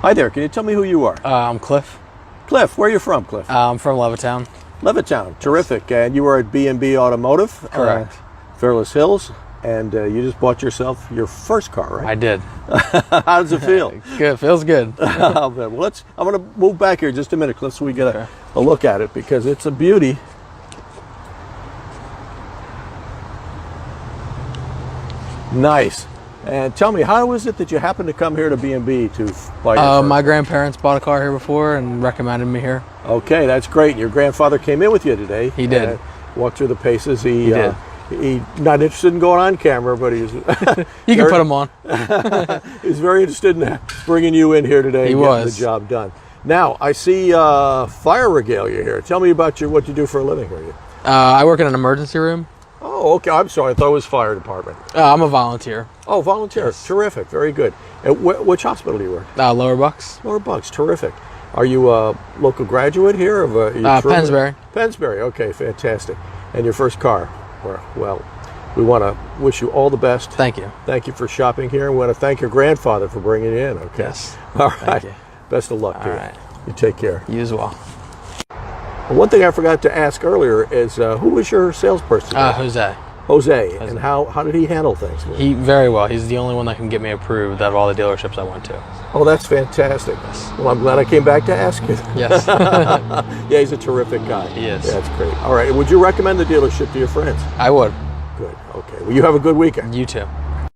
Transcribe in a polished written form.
Hi there. Can you tell me who you are? I'm Cliff. Cliff, where are you from, Cliff? I'm from Levittown. Levittown. Terrific. And you were at B&B Automotive. Correct. Fairless Hills. And you just bought yourself your first car, right? I did. How does it feel? Good. Feels good. Well, I'm going to move back here just a minute, Cliff, so we get a look at it, because it's a beauty. Nice. And tell me, how is it that you happened to come here to B&B to buy your first? My grandparents bought a car here before and recommended me here. Okay, that's great. Your grandfather came in with you today. He did. Walked through the paces. He did. He's not interested in going on camera, but he's... You can put him on. He's very interested in bringing you in here today and getting the job done. Now, I see fire regalia here. Tell me about what you do for a living here. I work in an emergency room. Oh, okay. I'm sorry. I thought it was fire department. I'm a volunteer. Oh, volunteer. Yes. Terrific. Very good. And which hospital do you work? Lower Bucks. Lower Bucks. Terrific. Are you a local graduate here? Pennsbury. Pennsbury. Okay, fantastic. And your first car? Well, we want to wish you all the best. Thank you. Thank you for shopping here. And we want to thank your grandfather for bringing you in. Okay. Yes. All right. Thank you. Best of luck to you. All right. You take care. You as well. One thing I forgot to ask earlier is who was your salesperson? Jose. Jose. And how did he handle things? Very well. He's the only one that can get me approved out of all the dealerships I went to. Oh, that's fantastic. Well, I'm glad I came back to ask you. Yes. Yeah, he's a terrific guy. He is. Yeah, that's great. All right. Would you recommend the dealership to your friends? I would. Good. Okay. Well, you have a good weekend. You too.